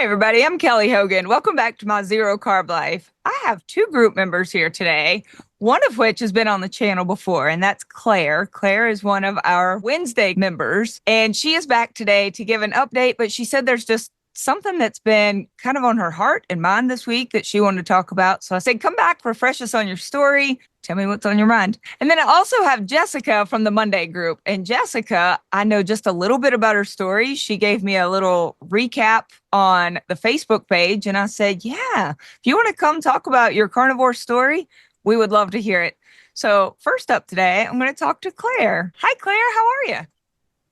Hi, everybody. I'm Kelly Hogan. Welcome back to my Zero Carb Life. I have two group members here today, one of which has been on the channel before, and that's Claire. Claire is one of our Wednesday members, and she is back today to give an update, but she said there's just something that's been kind of on her heart and mind this week that she wanted to talk about. So I said, come back, refresh us on your story. Tell me what's on your mind. And then I also have Jessica from the Monday group. And Jessica, I know just a little bit about her story. She gave me a little recap on the Facebook page. And I said, yeah, if you want to come talk about your carnivore story, we would love to hear it. So first up today, I'm going to talk to Claire. Hi, Claire. How are you?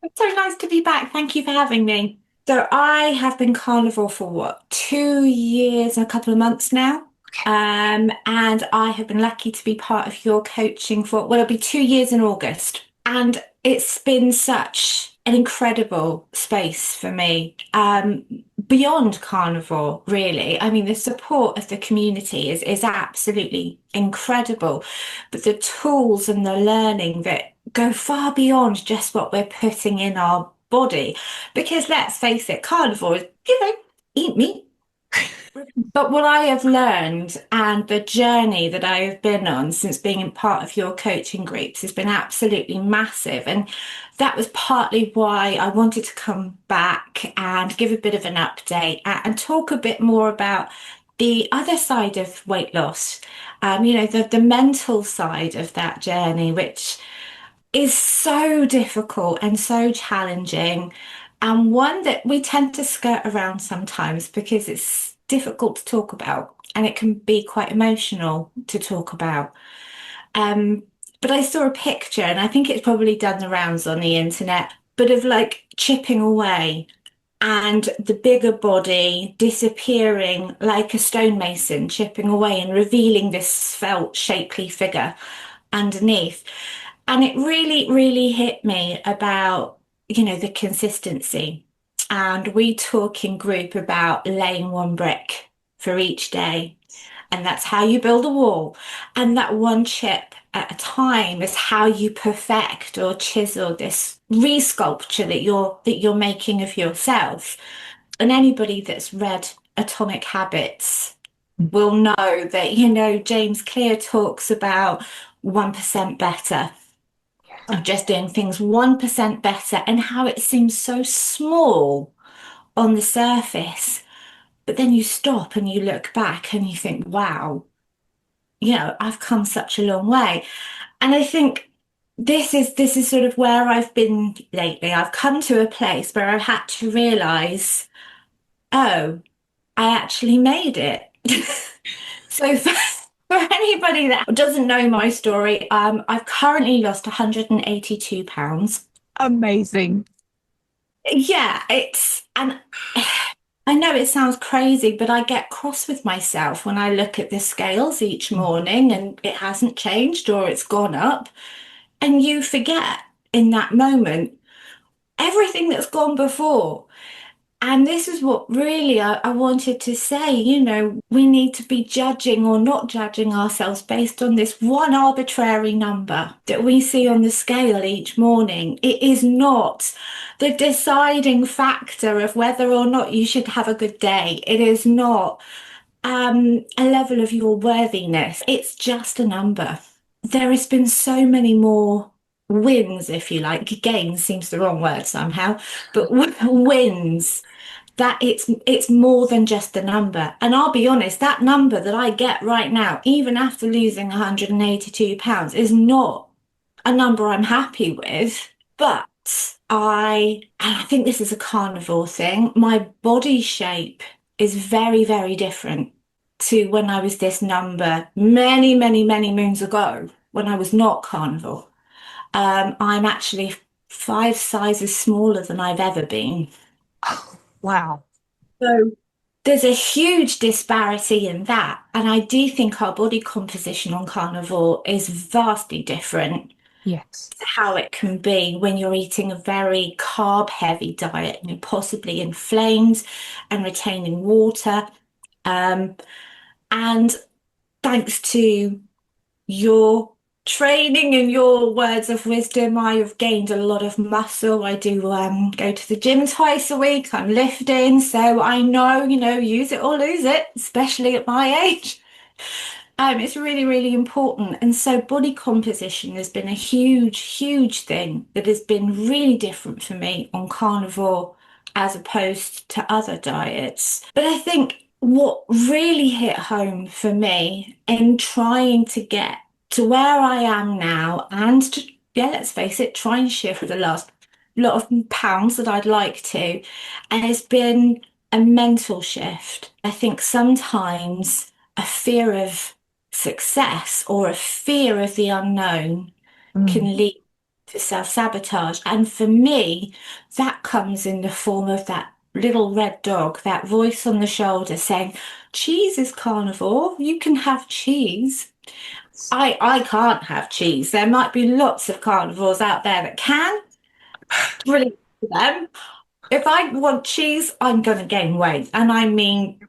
It's so nice to be back. Thank you for having me. So I have been carnivore for 2 years and a couple of months now. And I have been lucky to be part of your coaching for, it'll be 2 years in August. And it's been such an incredible space for me. Beyond carnivore, really. I mean, the support of the community is absolutely incredible. But the tools and the learning that go far beyond just what we're putting in our body. Because let's face it, carnivore is, eat meat. But what I have learned and the journey that I have been on since being part of your coaching groups has been absolutely massive. And that was partly why I wanted to come back and give a bit of an update and talk a bit more about the other side of weight loss. The mental side of that journey, which is so difficult and so challenging, and one that we tend to skirt around sometimes because it's difficult to talk about and it can be quite emotional to talk about. Um, but I saw a picture, and I think it's probably done the rounds on the internet, but of like chipping away and the bigger body disappearing like a stonemason, chipping away and revealing this svelte, shapely figure underneath. And it really, really hit me about, the consistency. And we talk in group about laying one brick for each day. And that's how you build a wall. And that one chip at a time is how you perfect or chisel this resculpture that you're making of yourself. And anybody that's read Atomic Habits will know that, James Clear talks about 1% better, of just doing things 1% better, and how it seems so small on the surface. But then you stop and you look back and you think, wow, I've come such a long way. And I think this is sort of where I've been lately. I've come to a place where I've had to realize, oh, I actually made it. So for anybody that doesn't know my story, I've currently lost 182 pounds. Amazing. Yeah, and I know it sounds crazy, but I get cross with myself when I look at the scales each morning and it hasn't changed or it's gone up. And you forget in that moment everything that's gone before. And this is what really I wanted to say. We need to be judging or not judging ourselves based on this one arbitrary number that we see on the scale each morning. It is not the deciding factor of whether or not you should have a good day. It is not a level of your worthiness. It's just a number. There has been so many more wins, if you like. Gains seems the wrong word somehow, but wins, that it's more than just a number. And I'll be honest, that number that I get right now, even after losing 182 pounds, is not a number I'm happy with. But and I think this is a carnivore thing, my body shape is very, very different to when I was this number many, many, many moons ago when I was not carnivore. I'm actually 5 sizes smaller than I've ever been. Wow. So there's a huge disparity in that. And I do think our body composition on carnivore is vastly different Yes. to how it can be when you're eating a very carb heavy diet and you're possibly inflamed and retaining water. Um, and thanks to your training and your words of wisdom, I have gained a lot of muscle. I do go to the gym twice a week. I'm lifting, so I know, use it or lose it, especially at my age. It's really, really important. And so body composition has been a huge, huge thing that has been really different for me on carnivore as opposed to other diets. But I think what really hit home for me in trying to get to where I am now and to, yeah, let's face it, try and shift the last lot of pounds that I'd like to, and it's been a mental shift. I think sometimes a fear of success or a fear of the unknown Mm. can lead to self-sabotage. And for me, that comes in the form of that little red dog, that voice on the shoulder saying, cheese is carnivore, you can have cheese. I can't have cheese. There might be lots of carnivores out there that can. Brilliant for them. If I want cheese, I'm going to gain weight. And I mean,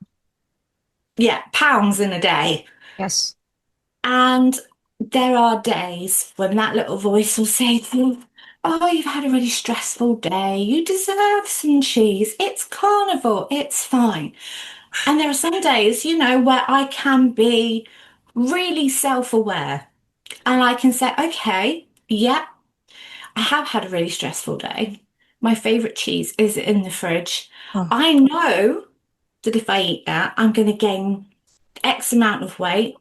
yeah, pounds in a day. Yes. And there are days when that little voice will say to you, oh, you've had a really stressful day. You deserve some cheese. It's carnivore. It's fine. And there are some days, where I can be really self-aware and I can say, okay, yeah, I have had a really stressful day. My favorite cheese is in the fridge. Oh, I know that if I eat that, I'm going to gain X amount of weight.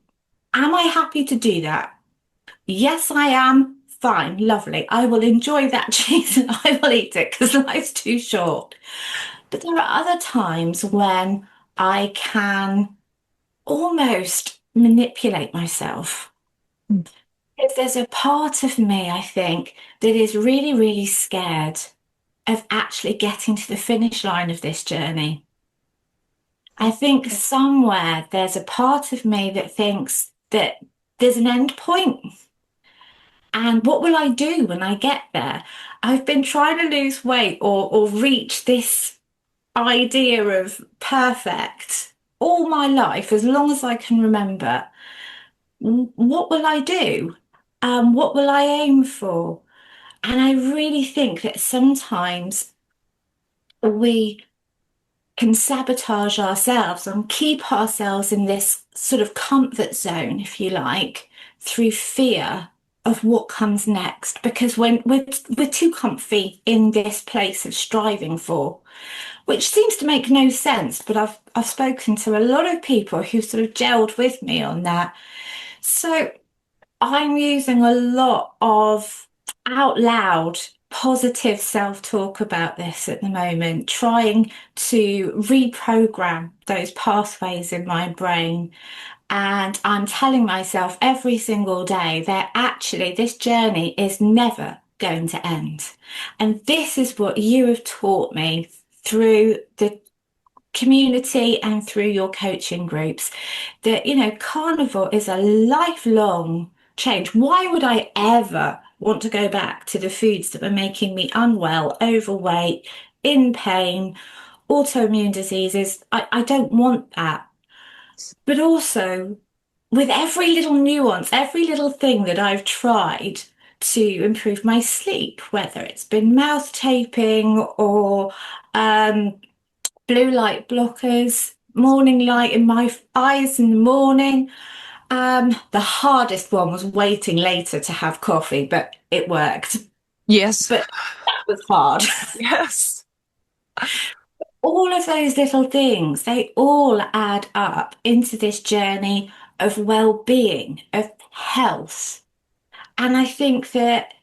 Am I happy to do that? Yes, I am. Fine, lovely. I will enjoy that cheese and I will eat it because life's too short. But there are other times when I can almost manipulate myself. mm, If there's a part of me, I think, that is really, really scared of actually getting to the finish line of this journey. I think somewhere there's a part of me that thinks that there's an end point. And what will I do when I get there? I've been trying to lose weight or reach this idea of perfect all my life, as long as I can remember. What will I do? What will I aim for? And I really think that sometimes we can sabotage ourselves and keep ourselves in this sort of comfort zone, if you like, through fear of what comes next. Because when we're too comfy in this place of striving for, which seems to make no sense, but I've spoken to a lot of people who sort of gelled with me on that. So I'm using a lot of out loud positive self-talk about this at the moment, trying to reprogram those pathways in my brain. And I'm telling myself every single day that actually this journey is never going to end. And this is what you have taught me through the community and through your coaching groups, that, carnivore is a lifelong change. Why would I ever want to go back to the foods that were making me unwell, overweight, in pain, autoimmune diseases? I don't want that. But also, with every little nuance, every little thing that I've tried to improve my sleep, whether it's been mouth taping or blue light blockers, morning light in my eyes in the morning. The hardest one was waiting later to have coffee, but it worked. yes. But that was hard. Yes. All of those little things, they all add up into this journey of well-being, of health. And I think that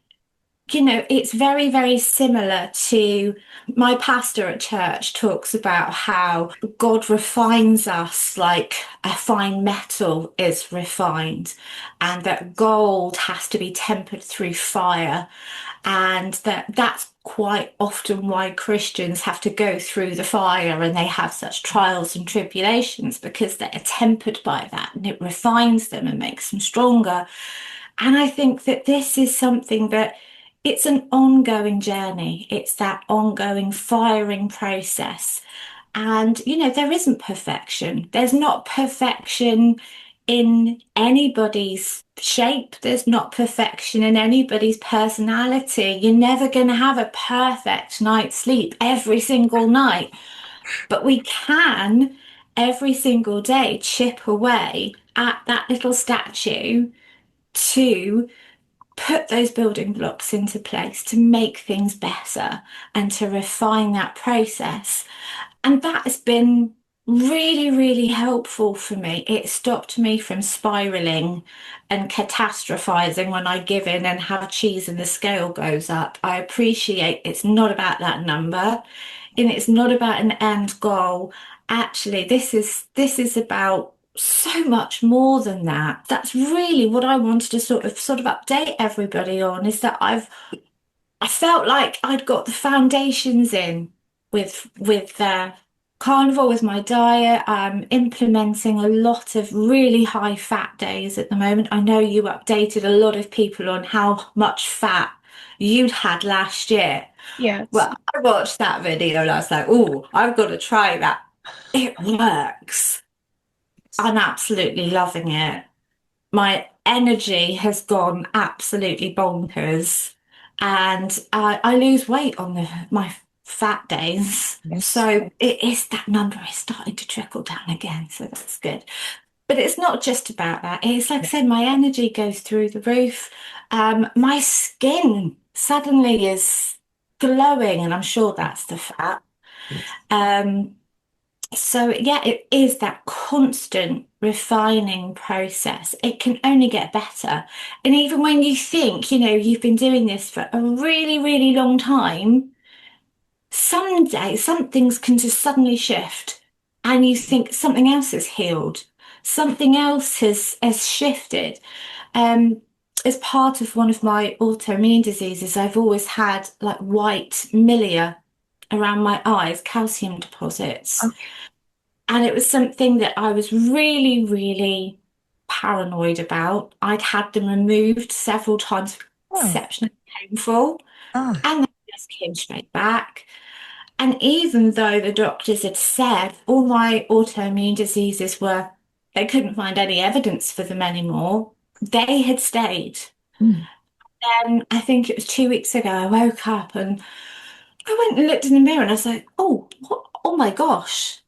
it's very, very similar to my pastor at church talks about how God refines us like a fine metal is refined, and that gold has to be tempered through fire, and that's quite often why Christians have to go through the fire and they have such trials and tribulations, because they're tempered by that and it refines them and makes them stronger. And I think that this is something that it's an ongoing journey. It's that ongoing firing process. And, there isn't perfection. There's not perfection in anybody's shape. There's not perfection in anybody's personality. You're never going to have a perfect night's sleep every single night, but we can every single day chip away at that little statue to put those building blocks into place to make things better and to refine that process. And that has been really, really helpful for me. It stopped me from spiraling and catastrophizing when I give in and have cheese and the scale goes up. I appreciate it's not about that number and it's not about an end goal. Actually, this is about so much more than that. That's really what I wanted to sort of update everybody on is that I felt like I'd got the foundations in with carnivore with my diet. I'm implementing a lot of really high fat days at the moment. I know you updated a lot of people on how much fat you'd had last year. Yes. Well, I watched that video and I was like, oh, I've got to try that. It works. I'm absolutely loving it. My energy has gone absolutely bonkers, and I lose weight on my fat days. Yes. So it is that number is starting to trickle down again, so that's good. But it's not just about that. It's like I said, my energy goes through the roof. My skin suddenly is glowing, and I'm sure that's the fat. Yes. Um, so yeah, it is that constant refining process. It can only get better. And even when you think, you've been doing this for a really, really long time, someday some things can just suddenly shift and you think something else has healed, something else has shifted. Um, as part of one of my autoimmune diseases, I've always had like white milia around my eyes, calcium deposits. Okay. And it was something that I was really, really paranoid about. I'd had them removed several times, Oh. exceptionally painful, Ah. and they just came straight back. And even though the doctors had said all my autoimmune diseases they couldn't find any evidence for them anymore, they had stayed. Mm. And I think it was 2 weeks ago, I woke up and I went and looked in the mirror and I was like, oh, what? Oh my gosh.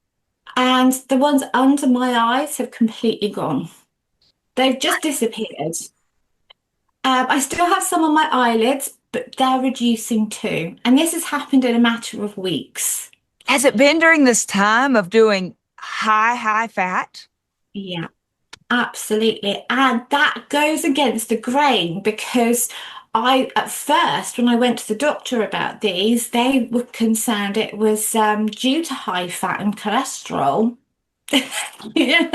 And the ones under my eyes have completely gone. They've just disappeared. I still have some on my eyelids, but they're reducing too. And this has happened in a matter of weeks. Has it been during this time of doing high fat? Yeah, absolutely. And that goes against the grain because at first, when I went to the doctor about these, they were concerned it was due to high fat and cholesterol. Yeah.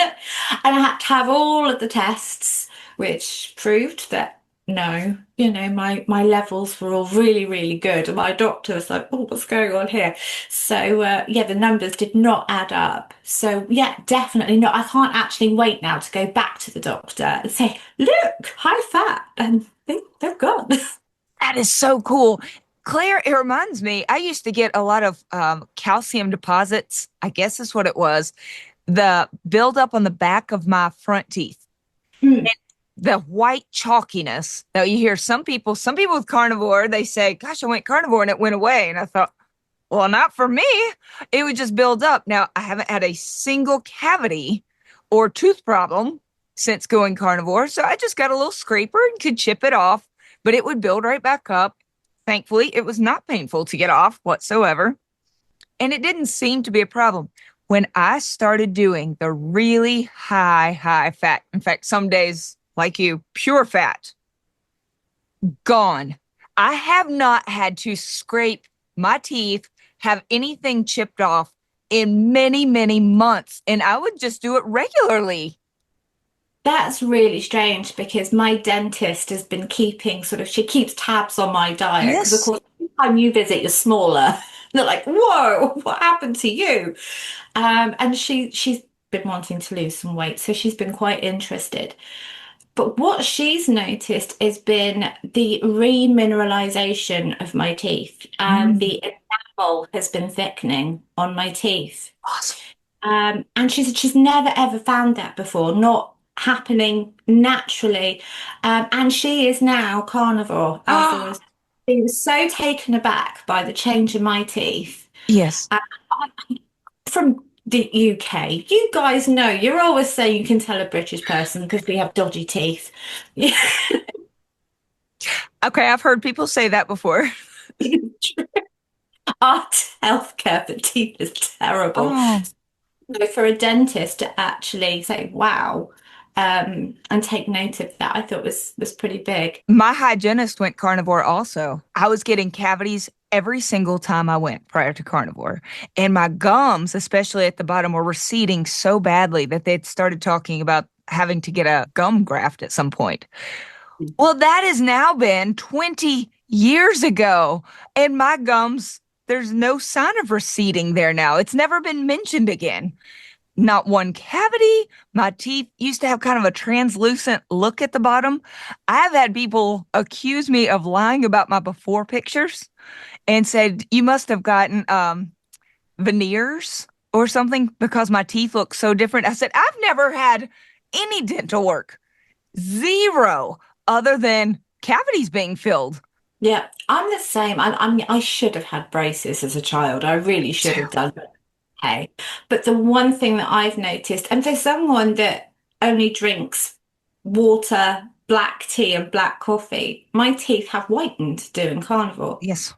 And I had to have all of the tests, which proved that no, my levels were all really, really good. And my doctor was like, oh, what's going on here? So yeah, the numbers did not add up. So yeah, definitely not. I can't actually wait now to go back to the doctor and say, look, high fat, and they're gone. That is so cool. Claire, it reminds me, I used to get a lot of calcium deposits. I guess is what it was. The buildup on the back of my front teeth. Mm. The white chalkiness. Now you hear some people with carnivore, they say, gosh, I went carnivore and it went away. And I thought, well, not for me. It would just build up. Now I haven't had a single cavity or tooth problem since going carnivore. So I just got a little scraper and could chip it off, but it would build right back up. Thankfully, it was not painful to get off whatsoever. And it didn't seem to be a problem. When I started doing the really high fat, in fact, some days, like you, pure fat, gone. I have not had to scrape my teeth, have anything chipped off in many, many months. And I would just do it regularly. That's really strange because my dentist has been she keeps tabs on my diet because, of Yes. course, every time you visit, you're smaller. They're like, whoa, what happened to you? And she's been wanting to lose some weight, so she's been quite interested. But what she's noticed has been the remineralization of my teeth, and Mm. the enamel has been thickening on my teeth. Awesome. And she said she's never ever found that before, not happening naturally. And she is now carnivore Ah, afterwards. She was so taken aback by the change in my teeth. yes. Uh, from the UK, you guys know you're always saying you can tell a British person because we have dodgy teeth. Okay, I've heard people say that before. Our healthcare for teeth is terrible. Oh, So for a dentist to actually say, wow, and take note of that, I thought was pretty big. my hygienist went carnivore also. I was getting cavities every single time I went prior to carnivore. And my gums, especially at the bottom, were receding so badly that they'd started talking about having to get a gum graft at some point. Well, that has now been 20 years ago. And my gums, there's no sign of receding there now. It's never been mentioned again. Not one cavity. My teeth used to have kind of a translucent look at the bottom. I've had people accuse me of lying about my before pictures and said, you must have gotten veneers or something because my teeth look so different. I said, I've never had any dental work, zero, other than cavities being filled. Yeah, I'm the same. I should have had braces as a child. I really should have done. Okay. But the one thing that I've noticed, and for someone that only drinks water, black tea, and black coffee, my teeth have whitened doing carnivore. Yes.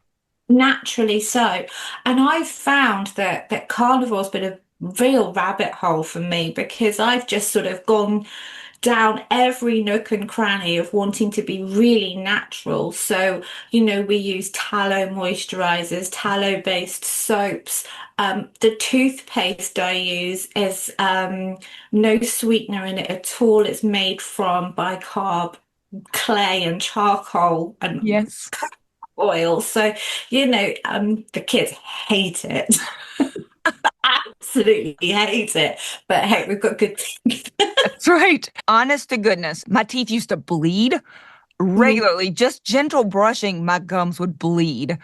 Naturally so. And I've found that carnivore's been a real rabbit hole for me because I've just sort of gone down every nook and cranny of wanting to be really natural. So, we use tallow moisturizers, tallow-based soaps. The toothpaste I use is no sweetener in it at all. It's made from bicarb clay and charcoal and Yes. oil. So, the kids hate it. Absolutely hate it. But hey, we've got good teeth. That's right. Honest to goodness, my teeth used to bleed regularly. Just gentle brushing, my gums would bleed.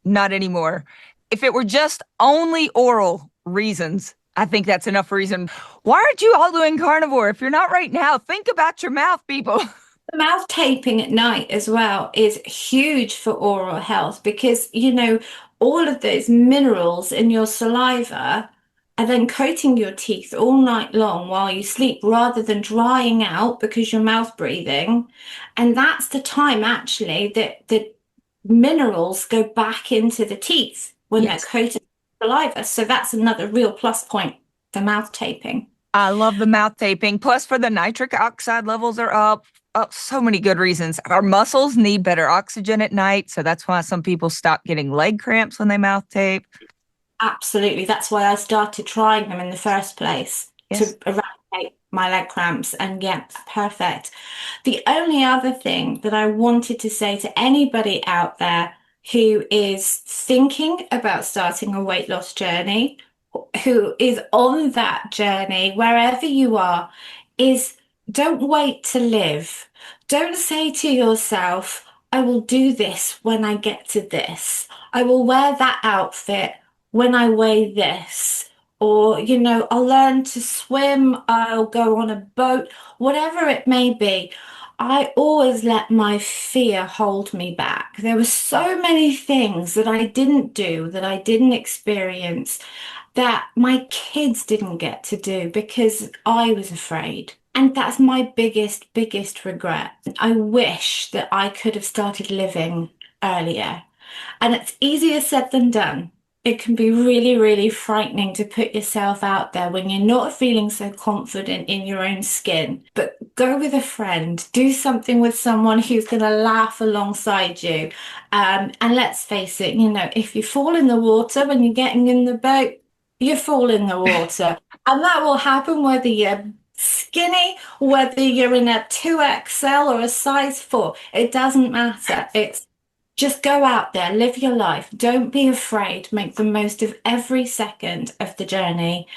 Not anymore. If it were just only oral reasons, I think that's enough reason. Why aren't you all doing carnivore? If you're not right now, think about your mouth, people. The mouth taping at night as well is huge for oral health because, all of those minerals in your saliva are then coating your teeth all night long while you sleep rather than drying out because you're mouth breathing. And that's the time actually that the minerals go back into the teeth when they're Yes. coated with saliva. So that's another real plus point for mouth taping. I love the mouth taping. Plus, for the nitric oxide levels are up. Oh, so many good reasons. Our muscles need better oxygen at night. So that's why some people stop getting leg cramps when they mouth tape. Absolutely. That's why I started trying them in the first place Yes. to eradicate my leg cramps. And yeah, perfect. The only other thing that I wanted to say to anybody out there who is thinking about starting a weight loss journey, who is on that journey, wherever you are, is don't wait to live. Don't say to yourself, I will do this when I get to this. I will wear that outfit when I weigh this. Or, I'll learn to swim, I'll go on a boat, whatever it may be. I always let my fear hold me back. There were so many things that I didn't do, that I didn't experience, that my kids didn't get to do because I was afraid. And that's my biggest regret. I wish that I could have started living earlier. And it's easier said than done. It can be really, really frightening to put yourself out there when you're not feeling so confident in your own skin. But go with a friend, do something with someone who's going to laugh alongside you. And let's face it, if you fall in the water when you're getting in the boat, you fall in the water. And that will happen whether you're skinny, whether you're in a 2XL or a size 4. It doesn't matter. It's just go out there, live your life. Don't be afraid. Make the most of every second of the journey.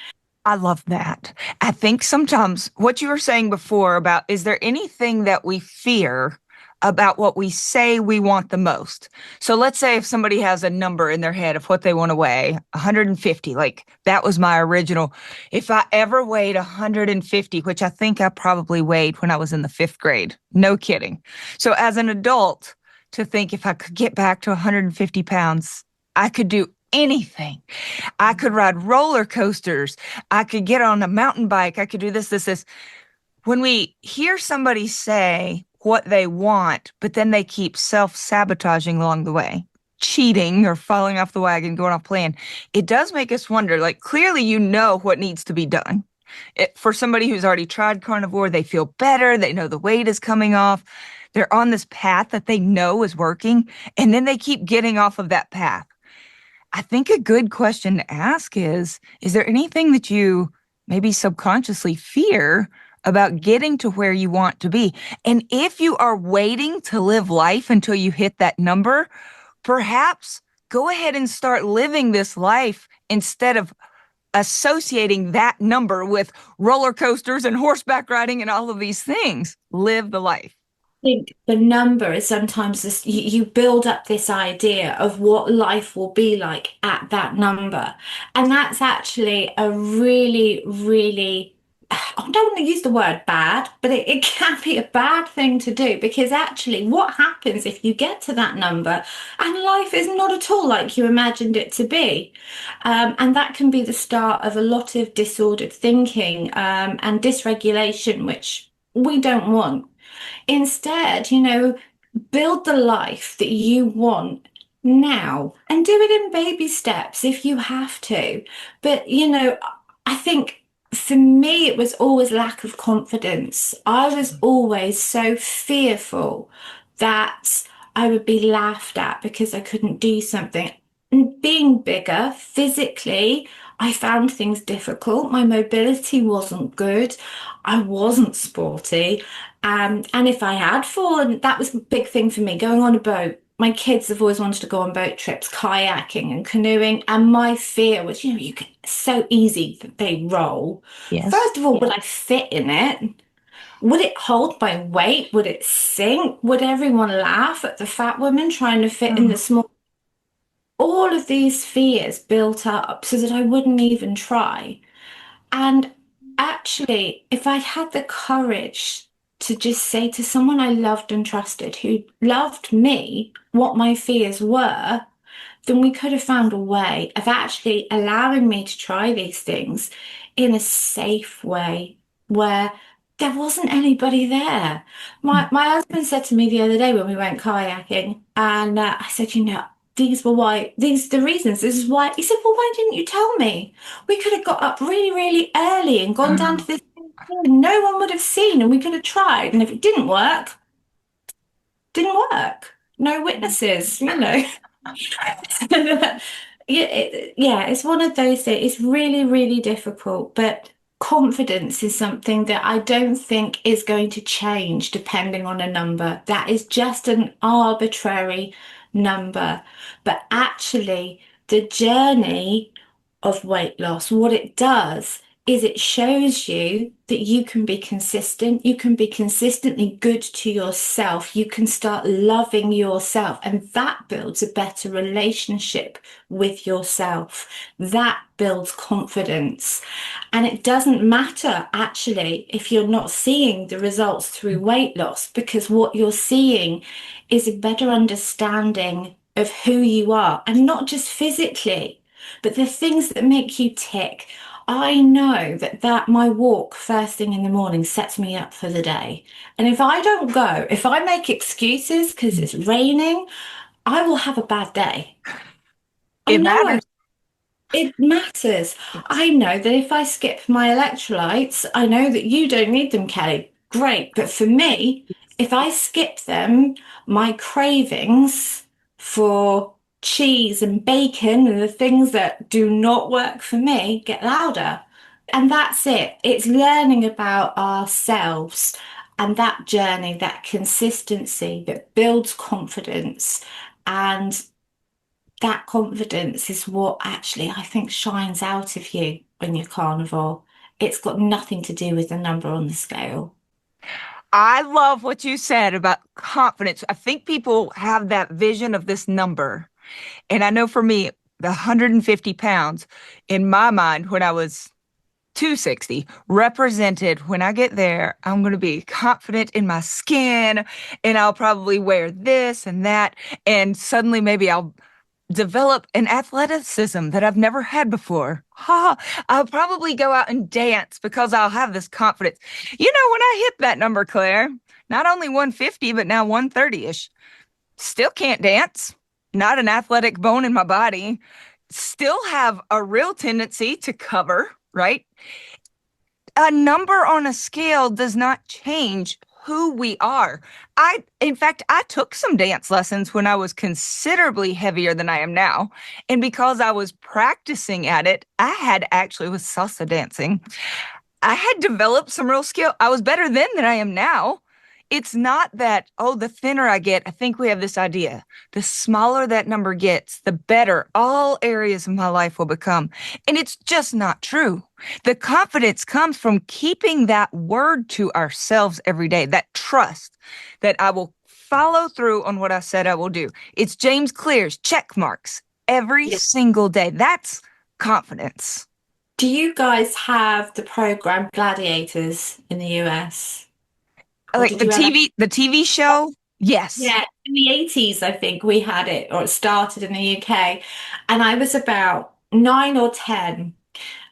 I love that. I think sometimes what you were saying before about is there anything that we fear about what we say we want the most. So let's say if somebody has a number in their head of what they want to weigh, 150, like that was my original. If I ever weighed 150, which I think I probably weighed when I was in the fifth grade, no kidding. So as an adult, to think if I could get back to 150 pounds, I could do anything. I could ride roller coasters. I could get on a mountain bike. I could do this. When we hear somebody say what they want, but then they keep self-sabotaging along the way, cheating or falling off the wagon, going off plan, it does make us wonder, like, clearly you know what needs to be done. For somebody who's already tried carnivore, they feel better. They know the weight is coming off. They're on this path that they know is working, and then they keep getting off of that path. I think a good question to ask is there anything that you maybe subconsciously fear about getting to where you want to be? And if you are waiting to live life until you hit that number, perhaps go ahead and start living this life instead of associating that number with roller coasters and horseback riding and all of these things. Live the life. Think the number is sometimes this, you build up this idea of what life will be like at that number. And that's actually a really, really, I don't want to use the word bad, but it can be a bad thing to do because actually, what happens if you get to that number and life is not at all like you imagined it to be? And that can be the start of a lot of disordered thinking and dysregulation, which we don't want. Instead, build the life that you want now and do it in baby steps if you have to. But, I think for me, it was always lack of confidence. I was always so fearful that I would be laughed at because I couldn't do something. And being bigger physically, I found things difficult. My mobility wasn't good. I wasn't sporty. And if I had fallen, that was a big thing for me, going on a boat. My kids have always wanted to go on boat trips, kayaking and canoeing. And my fear was, you can so easy that they roll. Yes. First of all, would I fit in it? Would it hold my weight? Would it sink? Would everyone laugh at the fat woman trying to fit in the small? All of these fears built up so that I wouldn't even try. And actually, if I had the courage to just say to someone I loved and trusted who loved me what my fears were, then we could have found a way of actually allowing me to try these things in a safe way where there wasn't anybody there. My husband said to me the other day when we went kayaking, and I said, these are the reasons. This is why. He said, well, why didn't you tell me? We could have got up really, really early and gone down to this thing and no one would have seen and we could have tried. And if it didn't work, didn't work. No witnesses. Yeah, it's one of those things. It's really, really difficult, but confidence is something that I don't think is going to change depending on a number. That is just an arbitrary number. But actually, the journey of weight loss, what it does is it shows you that you can be consistent. You can be consistently good to yourself. You can start loving yourself, and that builds a better relationship with yourself. That builds confidence. And it doesn't matter actually if you're not seeing the results through weight loss, because what you're seeing is a better understanding of who you are, and not just physically, but the things that make you tick. I know that my walk first thing in the morning sets me up for the day. And if I don't go, if I make excuses because it's raining, I will have a bad day. I It know matters. it matters. Yes. I know that if I skip my electrolytes, I know that you don't need them, Kelly. Great. But for me, if I skip them, my cravings for cheese and bacon and the things that do not work for me get louder. And that's it. It's learning about ourselves and that journey, that consistency that builds confidence. And that confidence is what actually I think shines out of you when you're carnivore. It's got nothing to do with the number on the scale. I love what you said about confidence. I think people have that vision of this number. And I know for me, the 150 pounds in my mind when I was 260 represented when I get there, I'm going to be confident in my skin and I'll probably wear this and that. And suddenly maybe I'll develop an athleticism that I've never had before. I'll probably go out and dance because I'll have this confidence. When I hit that number, Claire, not only 150, but now 130-ish, still can't dance, not an athletic bone in my body, still have a real tendency to cover, right? A number on a scale does not change who we are. In fact, I took some dance lessons when I was considerably heavier than I am now. And because I was practicing at it, I had actually with salsa dancing, I had developed some real skill. I was better then than I am now. It's not that, oh, the thinner I get, I think we have this idea. The smaller that number gets, the better all areas of my life will become. And it's just not true. The confidence comes from keeping that word to ourselves every day, that trust that I will follow through on what I said I will do. It's James Clear's check marks every single day. That's confidence. Do you guys have the program Gladiators in the US? Or Like did you ever? the TV show? Yes. Yeah, in the 80s, I think we had it, or it started in the UK. And I was about 9 or 10.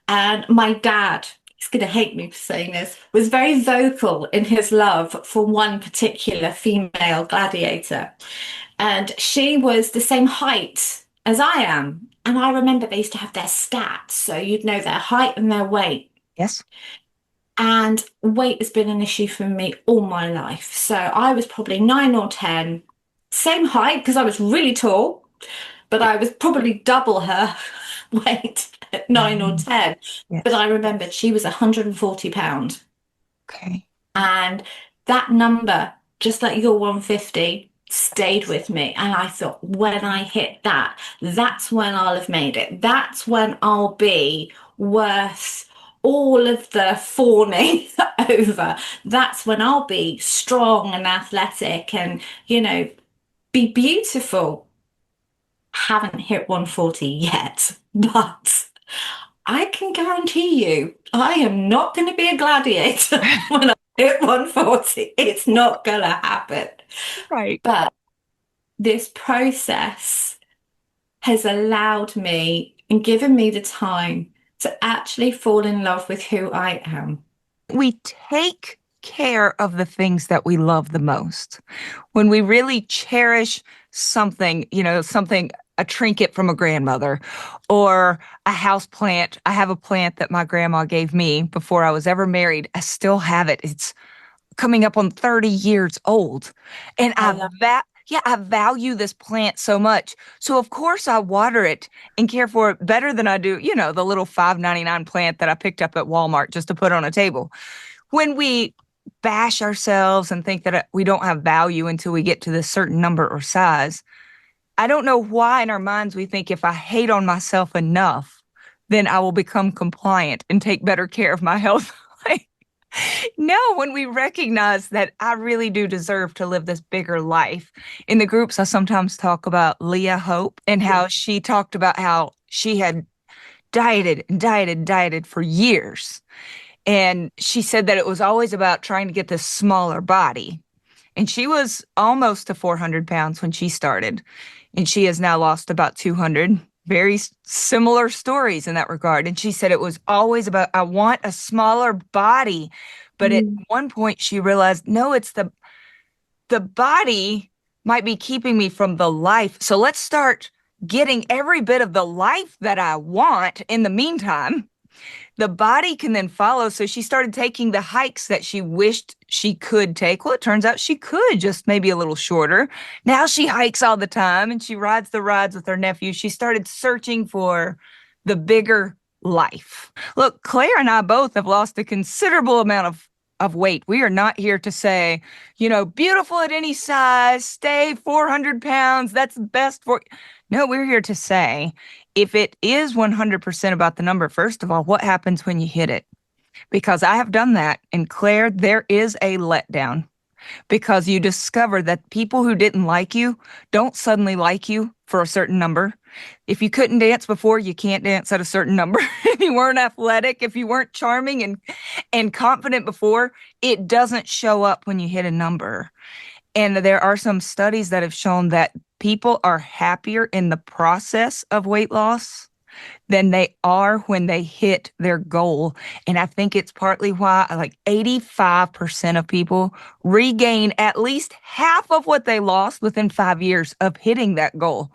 And my dad, he's going to hate me for saying this, was very vocal in his love for one particular female gladiator. And she was the same height as I am. And I remember they used to have their stats. So you'd know their height and their weight. Yes. And weight has been an issue for me all my life. So I was probably 9 or 10, same height because I was really tall, but I was probably double her weight at 9 or 10. Yes. But I remembered she was 140 pounds. Okay. And that number, just like your 150, stayed with me. And I thought, when I hit that, that's when I'll have made it. That's when I'll be worth all of the fawning over. That's when I'll be strong and athletic and, be beautiful. Haven't hit 140 yet, but I can guarantee you I am not going to be a gladiator when I hit 140. It's not going to happen. Right. But this process has allowed me and given me the time to actually fall in love with who I am. We take care of the things that we love the most. When we really cherish something, a trinket from a grandmother or a house plant. I have a plant that my grandma gave me before I was ever married. I still have it. It's coming up on 30 years old. And I value this plant so much. So of course I water it and care for it better than I do, the little $5.99 plant that I picked up at Walmart just to put on a table. When we bash ourselves and think that we don't have value until we get to this certain number or size, I don't know why in our minds we think if I hate on myself enough, then I will become compliant and take better care of my health. No, when we recognize that I really do deserve to live this bigger life. In the groups, I sometimes talk about Leah Hope and how she talked about how she had dieted and dieted and dieted for years. And she said that it was always about trying to get this smaller body. And she was almost to 400 pounds when she started. And she has now lost about 200. Very similar stories in that regard. And she said it was always about, I want a smaller body. But at one point she realized, no, it's the body might be keeping me from the life. So let's start getting every bit of the life that I want in the meantime. The body can then follow. So she started taking the hikes that she wished she could take. Well, it turns out she could, just maybe a little shorter. Now she hikes all the time and she rides the rides with her nephew. She started searching for the bigger life. Look, Claire and I both have lost a considerable amount of weight. We are not here to say, beautiful at any size, stay 400 pounds. That's best for. No, we're here to say, if it is 100% about the number, first of all, what happens when you hit it? because I have done that. And Claire, there is a letdown because you discover that people who didn't like you don't suddenly like you for a certain number. If you couldn't dance before, you can't dance at a certain number. If you weren't athletic, if you weren't charming and confident before, it doesn't show up when you hit a number. And there are some studies that have shown that people are happier in the process of weight loss than they are when they hit their goal. And I think it's partly why like 85% of people regain at least half of what they lost within 5 years of hitting that goal.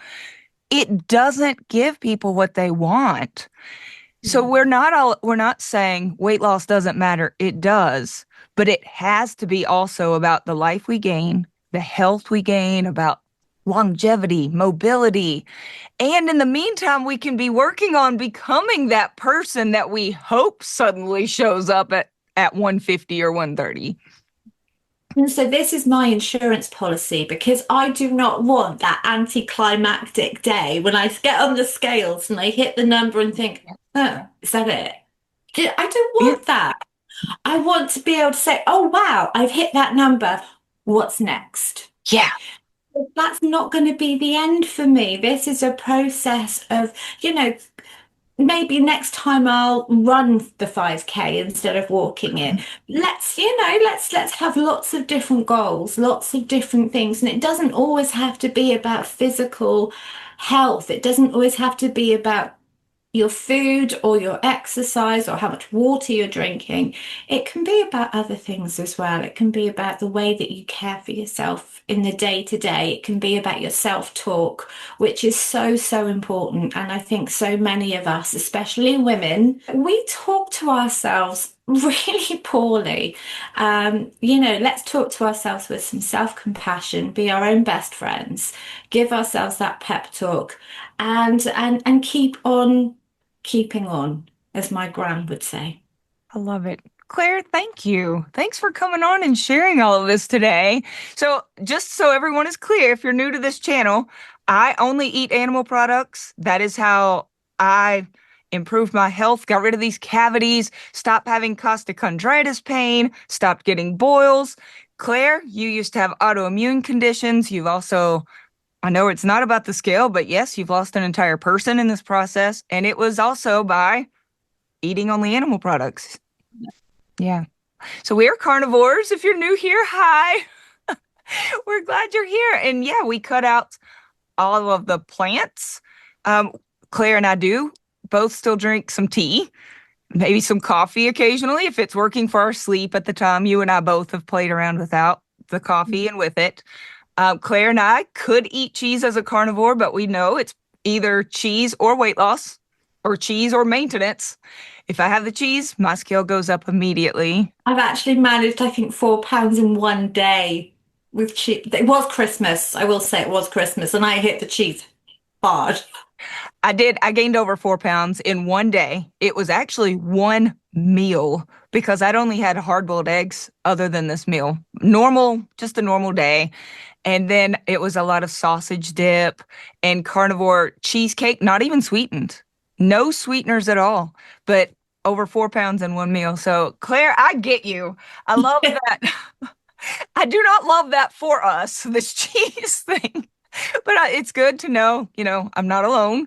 It doesn't give people what they want. So we're not saying weight loss doesn't matter. It does, but it has to be also about the life we gain, the health we gain, about longevity, mobility. And in the meantime, we can be working on becoming that person that we hope suddenly shows up at 150 or 130. And so this is my insurance policy because I do not want that anticlimactic day when I get on the scales and I hit the number and think, oh, is that it? I don't want that. I want to be able to say, oh, wow, I've hit that number. What's next? Yeah. That's not going to be the end for me. This is a process of, maybe next time I'll run the 5K instead of walking it. Let's have lots of different goals, lots of different things. And it doesn't always have to be about physical health. It doesn't always have to be about your food or your exercise or how much water you're drinking. It can be about other things as well. It can be about the way that you care for yourself in the day to day. It can be about your self-talk, which is so, so important. And I think so many of us, especially women, we talk to ourselves really poorly. Let's talk to ourselves with some self-compassion, be our own best friends, give ourselves that pep talk, and keep on keeping on, as my gran would say. I love it. Claire, thank you. Thanks for coming on and sharing all of this today. So just so everyone is clear, if you're new to this channel, I only eat animal products. That is how I improved my health, got rid of these cavities, stopped having costochondritis pain, stopped getting boils. Claire, you used to have autoimmune conditions. You've also, I know it's not about the scale, but yes, you've lost an entire person in this process. And it was also by eating only animal products. Yeah. So we are carnivores. If you're new here, hi. We're glad you're here. And yeah, we cut out all of the plants. Claire and I do both still drink some tea, maybe some coffee occasionally if it's working for our sleep at the time. You and I both have played around without the coffee and with it. Claire and I could eat cheese as a carnivore, but we know it's either cheese or weight loss or cheese or maintenance. If I have the cheese, my scale goes up immediately. I've actually managed, I think, 4 pounds in one day with cheese. It was Christmas. I will say it was Christmas, and I hit the cheese hard. I did. I gained over 4 pounds in one day. It was actually one meal because I'd only had hard-boiled eggs other than this meal. Just a normal day. And then it was a lot of sausage dip and carnivore cheesecake, not even sweetened. No sweeteners at all, but over 4 pounds in one meal. So Claire, I get you. I love that. I do not love that for us, this cheese thing, but it's good to know, I'm not alone.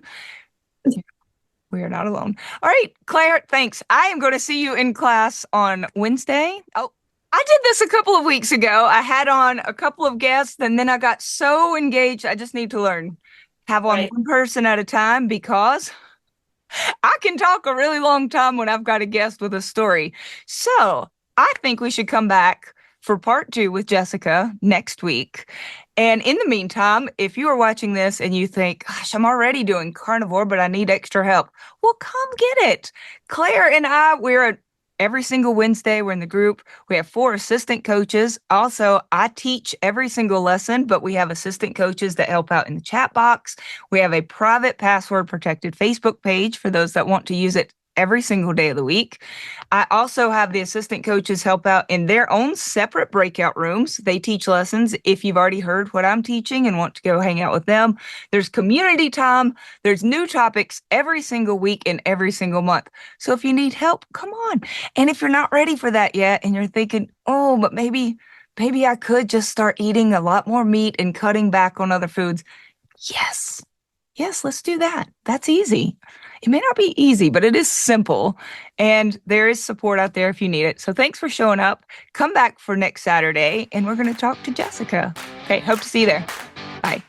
We are not alone. All right, Claire, thanks. I am going to see you in class on Wednesday. Oh, I did this a couple of weeks ago. I had on a couple of guests and then I got so engaged. I just need to learn. Have on one person at a time because I can talk a really long time when I've got a guest with a story. So I think we should come back for part 2 with Jessica next week. And in the meantime, if you are watching this and you think, gosh, I'm already doing carnivore, but I need extra help, well, come get it. Claire and I, we're every single Wednesday, we're in the group. We have 4 assistant coaches. Also, I teach every single lesson, but we have assistant coaches that help out in the chat box. We have a private password protected Facebook page for those that want to use it every single day of the week. I also have the assistant coaches help out in their own separate breakout rooms. They teach lessons if you've already heard what I'm teaching and want to go hang out with them. There's community time. There's new topics every single week and every single month. So if you need help, come on. And if you're not ready for that yet and you're thinking, oh, but maybe I could just start eating a lot more meat and cutting back on other foods. Yes, let's do that. That's easy. It may not be easy, but it is simple. And there is support out there if you need it. So thanks for showing up. Come back for next Saturday and we're going to talk to Jessica. Okay, hope to see you there. Bye.